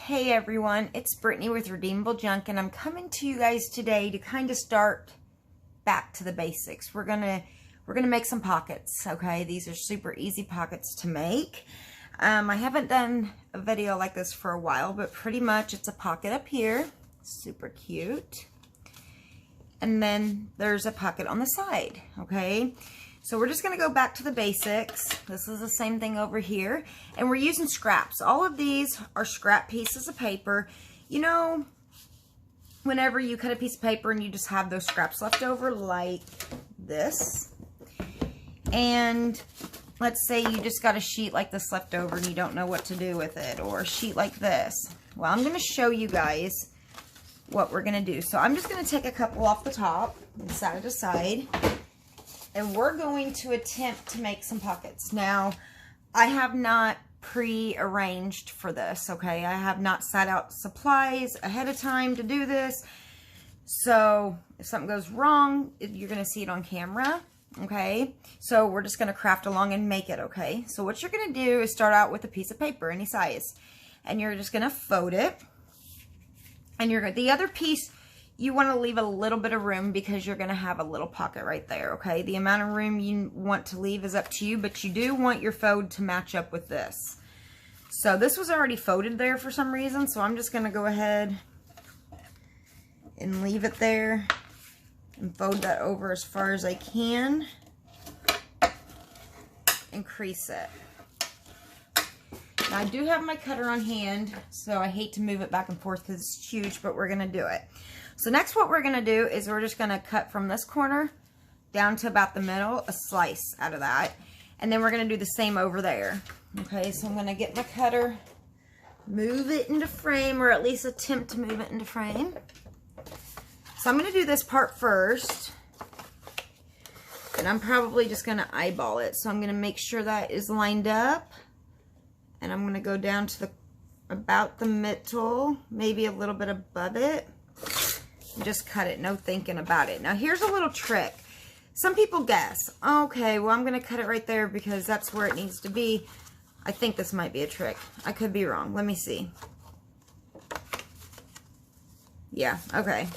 Hey everyone, it's Brittany with Redeemable Junk, and I'm coming to you guys today to kind of start back to the basics. We're gonna make some pockets, okay? These are super easy pockets to make. I haven't done a video like this for a while, but pretty much it's a pocket up here, super cute, and then there's a pocket on the side, okay? So we're just going to go back to the basics. This is the same thing over here. And we're using scraps. All of these are scrap pieces of paper. You know, whenever you cut a piece of paper and you just have those scraps left over like this. And let's say you just got a sheet like this left over and you don't know what to do with it. Or a sheet like this. Well, I'm going to show you guys what we're going to do. So I'm just going to take a couple off the top and set it aside. And we're going to attempt to make some pockets. Now, I have not pre-arranged for this, okay? I have not set out supplies ahead of time to do this. So, if something goes wrong, you're going to see it on camera, okay? So, we're just going to craft along and make it, okay? So, what you're going to do is start out with a piece of paper, any size. And you're just going to fold it. And the other piece, you want to leave a little bit of room because you're going to have a little pocket right there, okay? The amount of room you want to leave is up to you, but you do want your fold to match up with this. So this was already folded there for some reason, so I'm just going to go ahead and leave it there and fold that over as far as I can and crease it. Now, I do have my cutter on hand, so I hate to move it back and forth because it's huge, but we're going to do it. So next what we're going to do is we're just going to cut from this corner down to about the middle, a slice out of that. And then we're going to do the same over there. Okay, so I'm going to get my cutter, move it into frame, or at least attempt to move it into frame. So I'm going to do this part first. And I'm probably just going to eyeball it. So I'm going to make sure that is lined up. And I'm going to go down to about the middle, maybe a little bit above it. Just cut it, no thinking about it. Now here's a little trick. Some people guess, okay, well I'm going to cut it right there because that's where it needs to be. I think this might be a trick. I could be wrong. Let me see. Yeah, okay.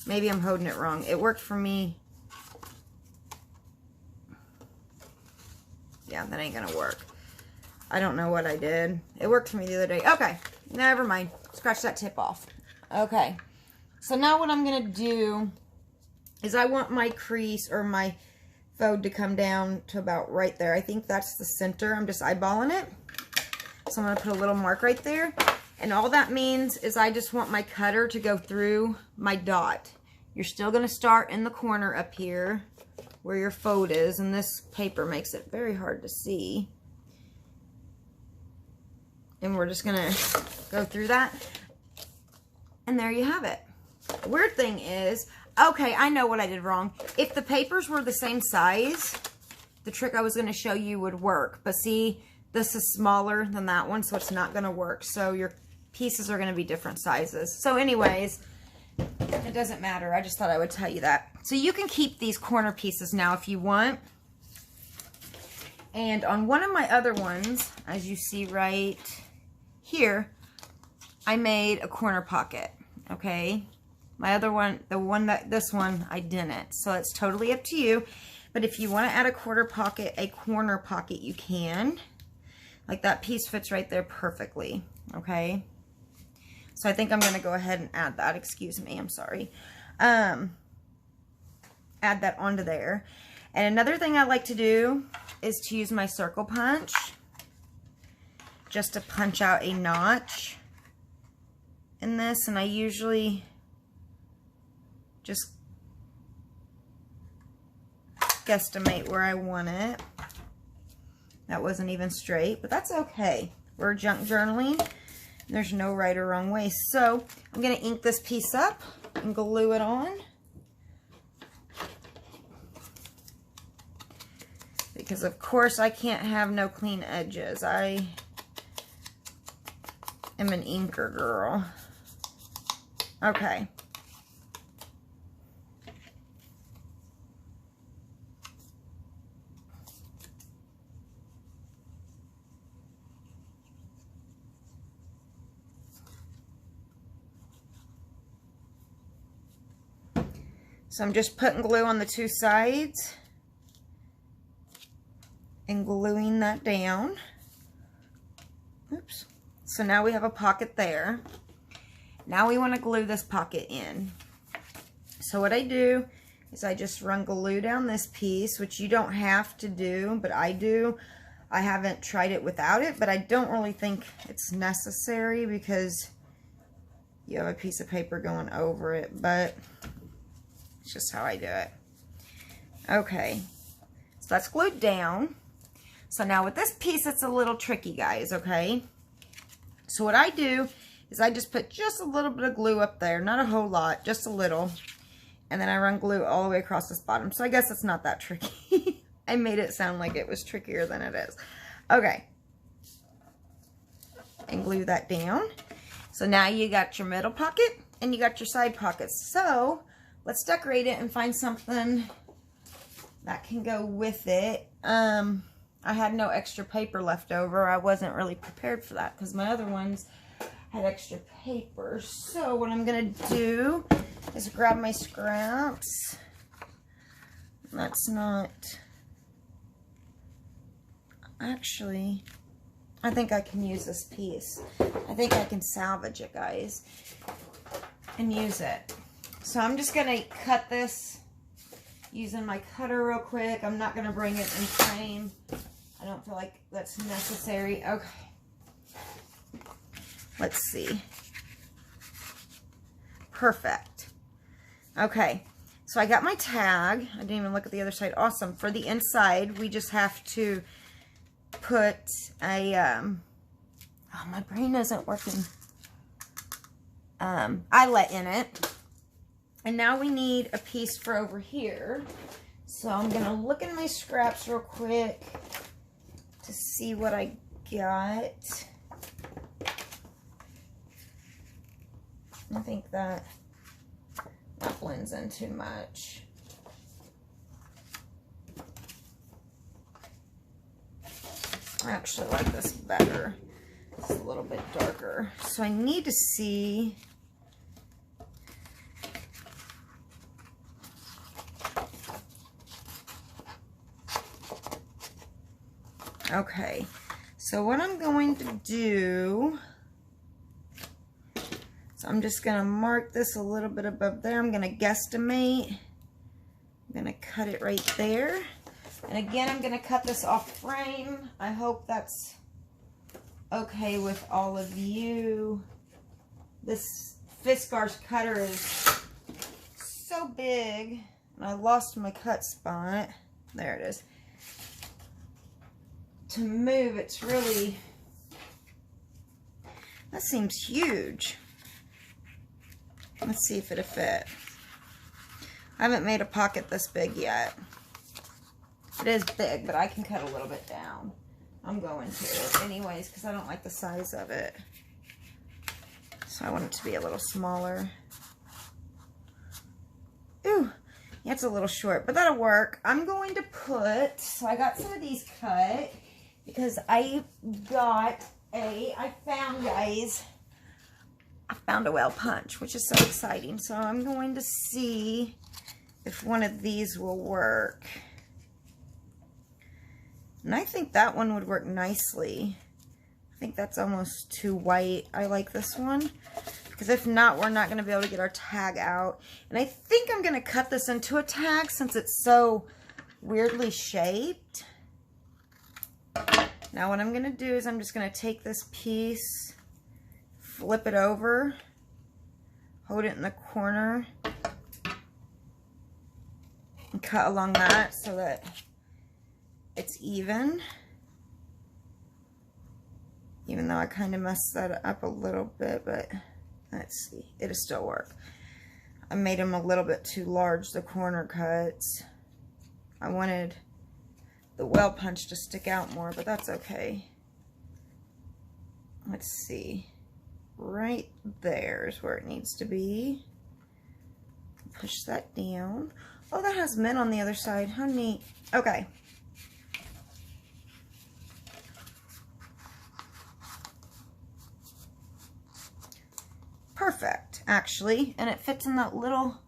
Maybe I'm holding it wrong. It worked for me. Yeah, that ain't going to work. I don't know what I did. It worked for me the other day. Okay, never mind. Scratch that tip off. Okay, so now what I'm going to do is I want my crease or my fold to come down to about right there. I think that's the center. I'm just eyeballing it. So I'm going to put a little mark right there. And all that means is I just want my cutter to go through my dot. You're still going to start in the corner up here where your fold is. And this paper makes it very hard to see. And we're just going to go through that. And there you have it. The weird thing is, okay, I know what I did wrong. If the papers were the same size, the trick I was going to show you would work. But see, this is smaller than that one, so it's not going to work. So your pieces are going to be different sizes. So anyways, it doesn't matter. I just thought I would tell you that. So you can keep these corner pieces now if you want. And on one of my other ones, as you see right here, I made a corner pocket. Okay, my other one, this one, I didn't. So it's totally up to you. But if you want to add a corner pocket, you can. Like that piece fits right there perfectly. Okay. So I think I'm going to go ahead and add that. Excuse me, I'm sorry. Add that onto there. And another thing I like to do is to use my circle punch just to punch out a notch in this, and I usually just guesstimate where I want it. That wasn't even straight, but that's okay. We're junk journaling. There's no right or wrong way. So I'm going to ink this piece up and glue it on. Because of course I can't have no clean edges. I am an inker girl. Okay. So I'm just putting glue on the two sides and gluing that down. Oops. So now we have a pocket there. Now we want to glue this pocket in. So what I do is I just run glue down this piece, which you don't have to do, but I do. I haven't tried it without it, but I don't really think it's necessary because you have a piece of paper going over it, but it's just how I do it. Okay, so that's glued down. So now with this piece, it's a little tricky, guys, okay? So what I do is I just put just a little bit of glue up there, not a whole lot, just a little. And then I run glue all the way across this bottom. So I guess it's not that tricky. I made it sound like it was trickier than it is. Okay. And glue that down. So now you got your middle pocket and you got your side pockets. So let's decorate it and find something that can go with it. I had no extra paper left over. I wasn't really prepared for that because my other ones had extra paper. So what I'm going to do is grab my scraps. That's not... Actually, I think I can use this piece. I think I can salvage it, guys, and use it. So I'm just going to cut this using my cutter real quick. I'm not going to bring it in frame. I don't feel like that's necessary. Okay. Let's see. Perfect. Okay. So I got my tag. I didn't even look at the other side. Awesome. For the inside, we just have to put a, oh, my brain isn't working. Eyelet in it. And now we need a piece for over here. So I'm going to look in my scraps real quick to see what I got. I think that blends in too much. I actually like this better. It's a little bit darker. So I need to see... Okay, so what I'm going to do, so I'm just going to mark this a little bit above there. I'm going to guesstimate. I'm going to cut it right there. And again, I'm going to cut this off frame. I hope that's okay with all of you. This Fiskars cutter is so big, and I lost my cut spot. There it is. To move, it's really, that seems huge. Let's see if it'll fit. I haven't made a pocket this big yet. It is big, but I can cut a little bit down. I'm going to anyways because I don't like the size of it. So I want it to be a little smaller. Ooh, yeah, it's a little short, but that'll work. I'm going to put, so I got some of these cut. Because I found, guys, I found a whale punch, which is so exciting. So I'm going to see if one of these will work. And I think that one would work nicely. I think that's almost too white. I like this one. Because if not, we're not going to be able to get our tag out. And I think I'm going to cut this into a tag since it's so weirdly shaped. Now what I'm going to do is I'm just going to take this piece, flip it over, hold it in the corner, and cut along that so that it's even. Even though I kind of messed that up a little bit, but let's see, it'll still work. I made them a little bit too large, the corner cuts. I wanted the whale punch to stick out more, but that's okay. Let's see. Right there is where it needs to be. Push that down. Oh, that has mint on the other side. How neat. Okay. Perfect, actually. And it fits in that little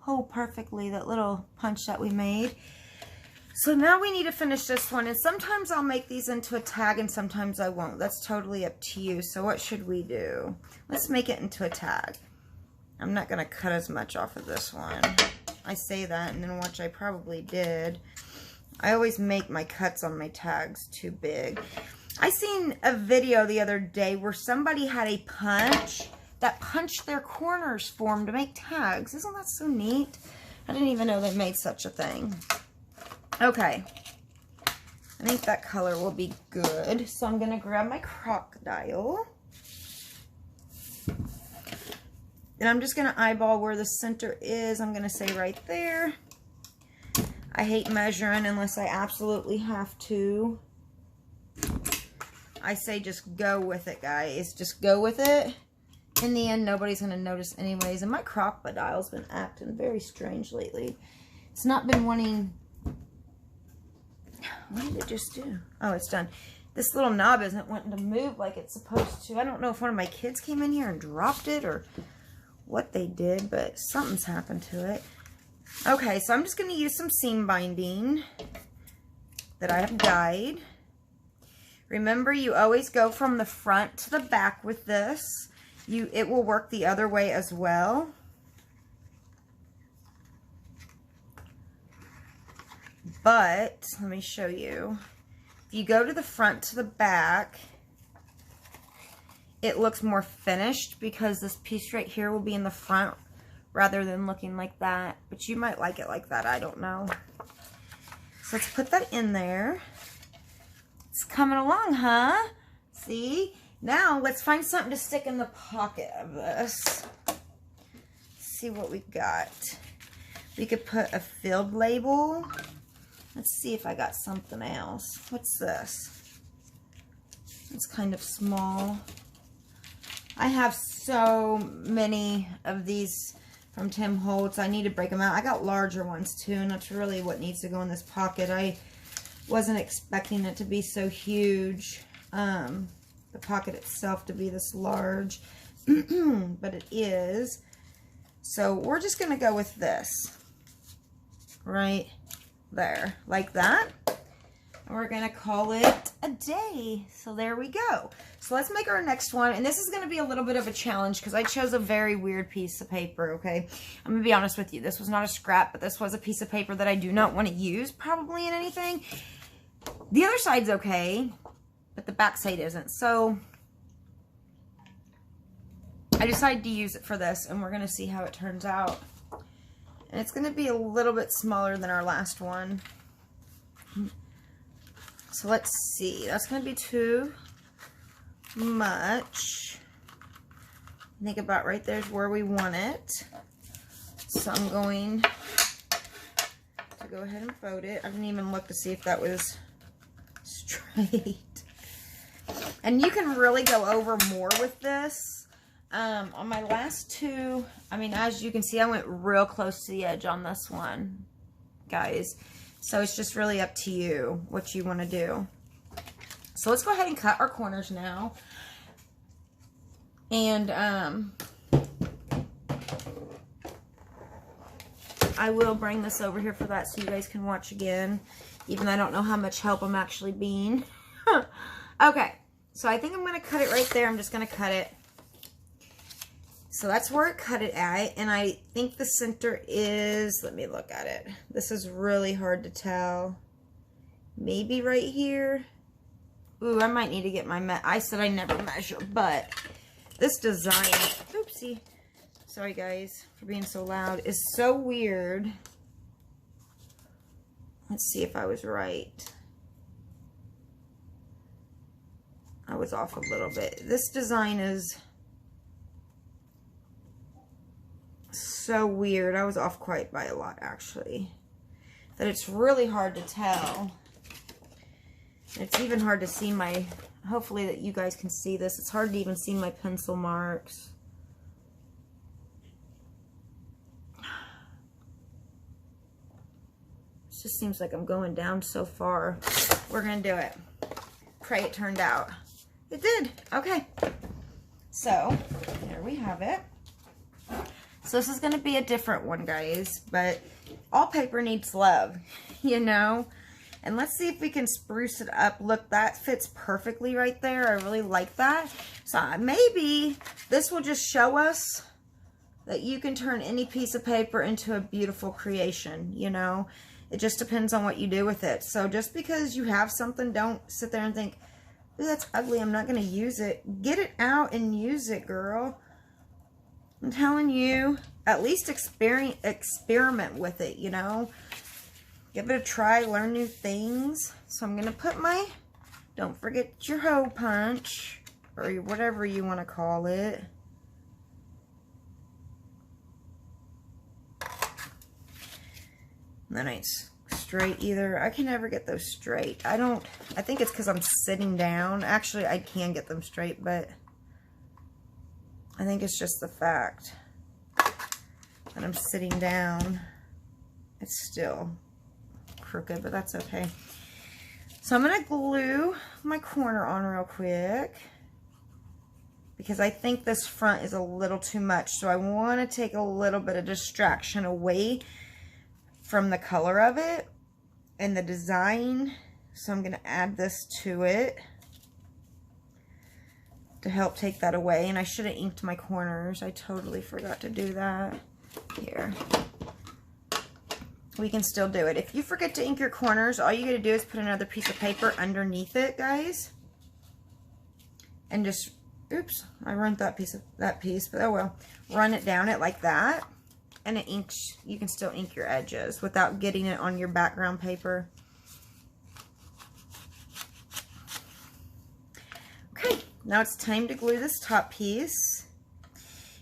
hold perfectly, that little punch that we made. So now we need to finish this one, and sometimes I'll make these into a tag and sometimes I won't. That's totally up to you. So what should we do? Let's make it into a tag. I'm not going to cut as much off of this one. I say that and then watch, I probably did. I always make my cuts on my tags too big. I seen a video the other day where somebody had a punch that punched their corners for them to make tags. Isn't that so neat? I didn't even know they made such a thing. Okay. I think that color will be good. So I'm going to grab my crocodile. And I'm just going to eyeball where the center is. I'm going to say right there. I hate measuring unless I absolutely have to. I say just go with it, guys. Just go with it. In the end, nobody's going to notice anyways. And my crocodile's been acting very strange lately. It's not been wanting... What did it just do? Oh, it's done. This little knob isn't wanting to move like it's supposed to. I don't know if one of my kids came in here and dropped it or what they did, but something's happened to it. Okay, so I'm just going to use some seam binding that I have dyed. Remember, you always go from the front to the back with this. It will work the other way as well. But, let me show you. If you go to the front to the back, it looks more finished because this piece right here will be in the front rather than looking like that. But you might like it like that, I don't know. So let's put that in there. It's coming along, huh? See? Now, let's find something to stick in the pocket of this. Let's see what we got. We could put a field label. Let's see if I got something else. What's this? It's kind of small. I have so many of these from Tim Holtz. I need to break them out. I got larger ones too, and that's really what needs to go in this pocket. I wasn't expecting it to be so huge. The pocket itself to be this large, but it is. So we're just going to go with this right there, like that. And we're going to call it a day. So there we go. So let's make our next one. And this is going to be a little bit of a challenge because I chose a very weird piece of paper, okay? I'm going to be honest with you. This was not a scrap, but this was a piece of paper that I do not want to use probably in anything. The other side's okay, but the back side isn't. So I decided to use it for this, and we're going to see how it turns out. And it's going to be a little bit smaller than our last one. So let's see. That's going to be too much. I think about right there's where we want it. So I'm going to go ahead and fold it. I didn't even look to see if that was straight. And you can really go over more with this. On my last two, I mean, as you can see, I went real close to the edge on this one, guys. So it's just really up to you what you want to do. So let's go ahead and cut our corners now. And I will bring this over here for that so you guys can watch again, even though I don't know how much help I'm actually being. Okay, so I think I'm going to cut it right there. I'm just going to cut it. So that's where I cut it at, and I think the center is, let me look at it. This is really hard to tell. Maybe right here. Ooh, I might need to get my, I said I never measure, but this design, oopsie, sorry guys for being so loud, is so weird. Let's see if I was right. I was off a little bit. This design is so weird. I was off quite by a lot, actually. That it's really hard to tell. It's even hard to see my, hopefully that you guys can see this. It's hard to even see my pencil marks. It just seems like I'm going down so far. We're going to do it. Pray it turned out. It did. Okay. So, there we have it. So this is going to be a different one, guys, but all paper needs love, you know? And let's see if we can spruce it up. Look, that fits perfectly right there. I really like that. So maybe this will just show us that you can turn any piece of paper into a beautiful creation, you know? It just depends on what you do with it. So just because you have something, don't sit there and think, ooh, that's ugly, I'm not going to use it. Get it out and use it, girl. I'm telling you, at least experiment with it, you know? Give it a try, learn new things. So I'm going to put my, don't forget your hole punch, or whatever you want to call it. That ain't straight either. I can never get those straight. I think it's because I'm sitting down. Actually, I can get them straight, but I think it's just the fact that I'm sitting down. It's still crooked, but that's okay. So I'm going to glue my corner on real quick because I think this front is a little too much. So I want to take a little bit of distraction away from the color of it and the design. So I'm going to add this to it to help take that away. And I should have inked my corners. I totally forgot to do that. Here. We can still do it. If you forget to ink your corners, all you got to do is put another piece of paper underneath it, guys. And just, oops, I ruined that piece, but oh well. Run it down it like that. And it inks, you can still ink your edges without getting it on your background paper. Okay, now it's time to glue this top piece.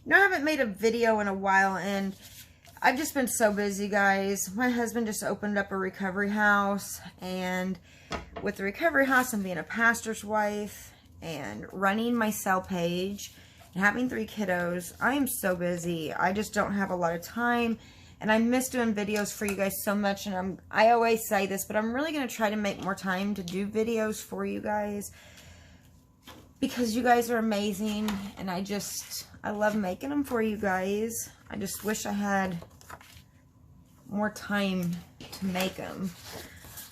You know, I haven't made a video in a while, and I've just been so busy, guys. My husband just opened up a recovery house, and with the recovery house and being a pastor's wife and running my cell page and having 3 kiddos, I am so busy. I just don't have a lot of time, and I miss doing videos for you guys so much. And I always say this, but I'm really going to try to make more time to do videos for you guys because you guys are amazing, and I love making them for you guys. I just wish I had more time to make them,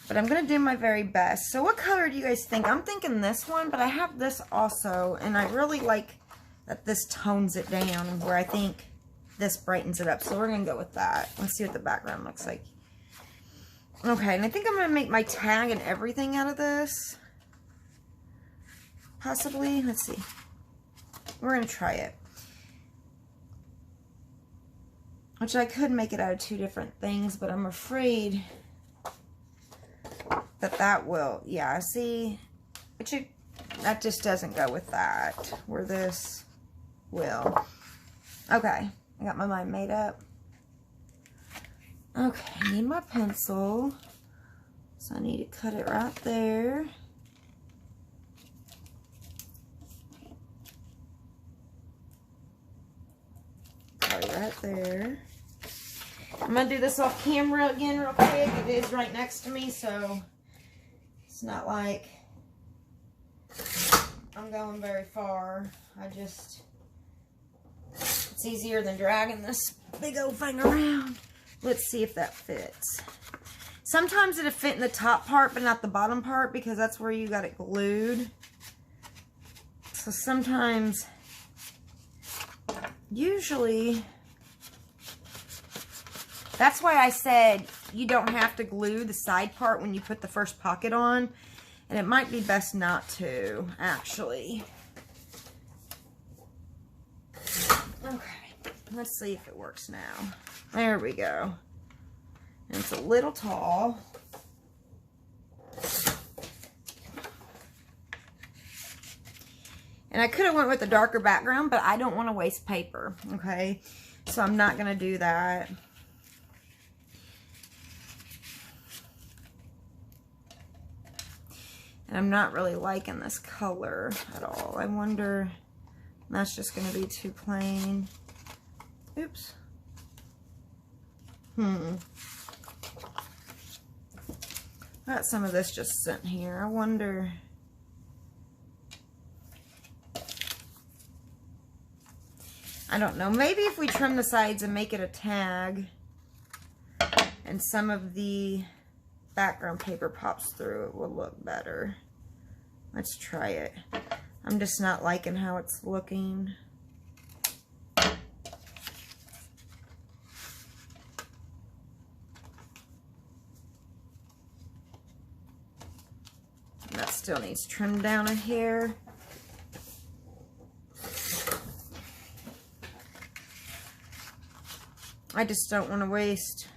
but I'm gonna do my very best. So what color do you guys think? I'm thinking this one, but I have this also, and I really like that this tones it down, where I think this brightens it up. So we're gonna go with that. Let's see what the background looks like. Okay, and I think I'm gonna make my tag and everything out of this, possibly. Let's see, we're gonna try it. Which I could make it out of 2 different things, but I'm afraid that will, yeah, see, that just doesn't go with that, where this will. Okay, I got my mind made up. Okay, I need my pencil, so I need to cut it right there. Cut it right there. I'm going to do this off camera again real quick. It is right next to me, so it's not like I'm going very far. It's easier than dragging this big old thing around. Let's see if that fits. Sometimes it'll fit in the top part, but not the bottom part, because that's where you got it glued. So sometimes, usually, that's why I said you don't have to glue the side part when you put the first pocket on. And it might be best not to, actually. Okay, let's see if it works now. There we go. And it's a little tall. And I could have went with a darker background, but I don't want to waste paper, okay? So I'm not going to do that. And I'm not really liking this color at all. I wonder, that's just going to be too plain. Oops. Got some of this just sitting here. I wonder. I don't know. Maybe if we trim the sides and make it a tag and some of the background paper pops through, it will look better. Let's try it. I'm just not liking how it's looking. That still needs trimmed down a hair. I just don't want to waste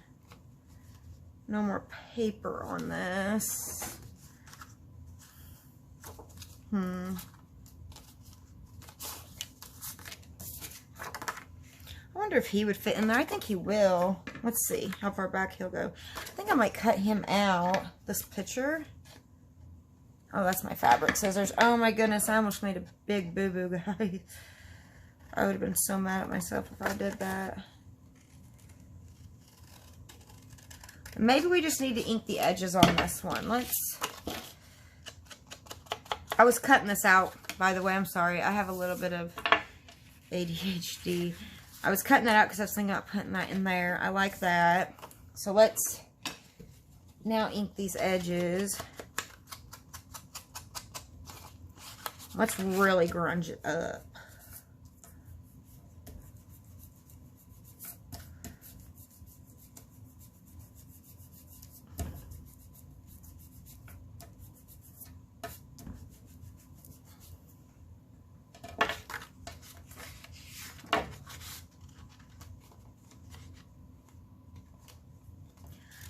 no more paper on this. I wonder if he would fit in there. I think he will. Let's see how far back he'll go. I think I might cut him out. This picture. Oh, that's my fabric scissors. Oh my goodness, I almost made a big boo-boo, guys. I would have been so mad at myself if I did that. Maybe we just need to ink the edges on this one. I was cutting this out, by the way. I'm sorry. I have a little bit of ADHD. I was cutting that out because I was thinking about putting that in there. I like that. So let's now ink these edges. Let's really grunge it up.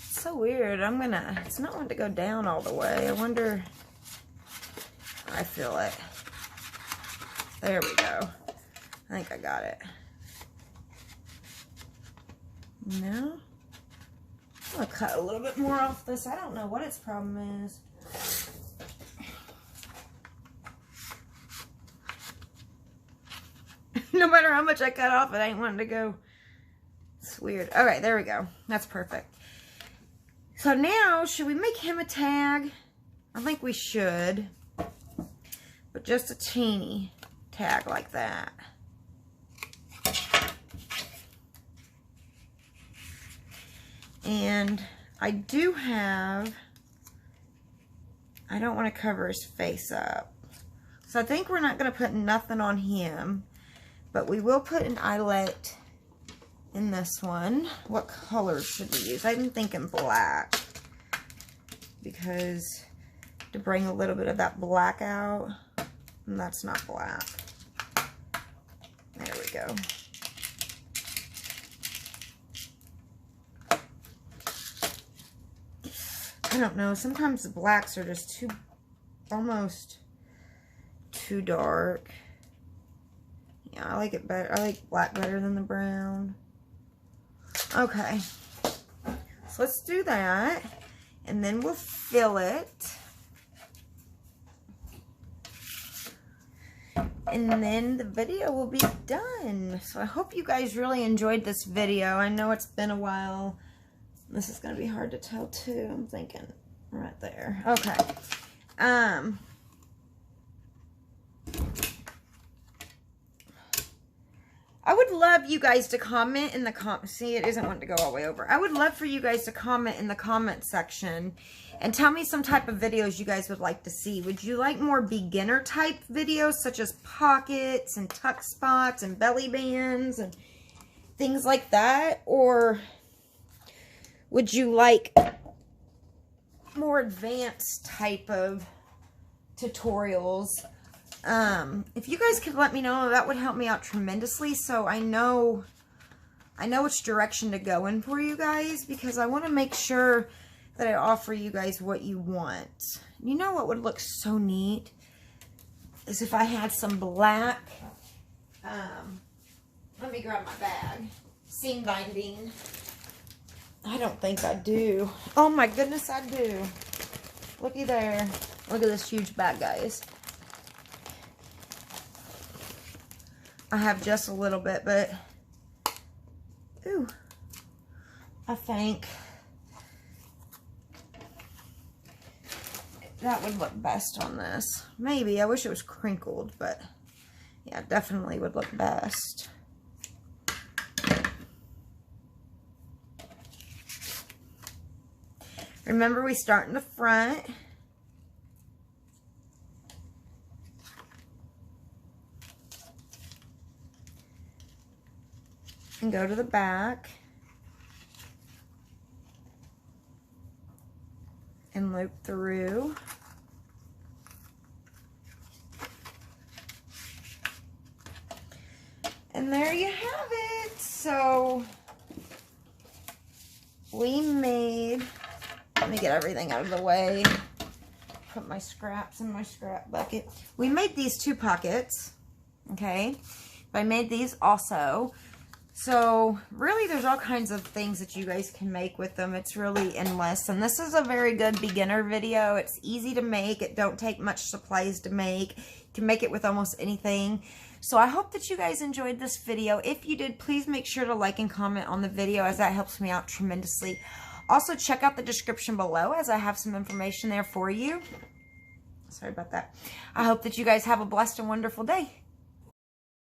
So weird. It's not wanting to go down all the way. I wonder. I feel it. There we go. I think I got it. No? I'm going to cut a little bit more off this. I don't know what its problem is. No matter how much I cut off, it ain't wanting to go. It's weird. Alright, there we go. That's perfect. So now, should we make him a tag? I think we should. But just a teeny tag like that. And I do have, I don't want to cover his face up. So I think we're not going to put nothing on him. But we will put an eyelet in this one. What color should we use? I'm thinking black. Because to bring a little bit of that black out. And that's not black. There we go. I don't know. Sometimes the blacks are just almost too dark. Yeah, I like it better. I like black better than the brown. Okay. So let's do that. And then we'll fill it. And then the video will be done. So I hope you guys really enjoyed this video. I know it's been a while. This is going to be hard to tell too. I'm thinking right there. Okay. I would love you guys to comment in the see, it isn't wanting to go all the way over. I would love for you guys to comment in the comment section and tell me some type of videos you guys would like to see. Would you like more beginner type videos such as pockets and tuck spots and belly bands and things like that? Or would you like more advanced type of tutorials? If you guys could let me know, that would help me out tremendously, so I know which direction to go in for you guys, because I want to make sure that I offer you guys what you want. You know what would look so neat is if I had some black, let me grab my bag, seam binding. I don't think I do. Oh my goodness, I do. Looky there. Look at this huge bag, guys. I have just a little bit, but ooh, I think that would look best on this. Maybe. I wish it was crinkled, but yeah, definitely would look best. Remember, we start in the front. And go to the back. And loop through. And there you have it. So we made, let me get everything out of the way. Put my scraps in my scrap bucket. We made these 2 pockets, okay? But I made these also. So really there's all kinds of things that you guys can make with them. It's really endless. And this is a very good beginner video. It's easy to make. It don't take much supplies to make. You can make it with almost anything. So I hope that you guys enjoyed this video. If you did, please make sure to like and comment on the video, as that helps me out tremendously. Also, check out the description below, as I have some information there for you. Sorry about that. I hope that you guys have a blessed and wonderful day.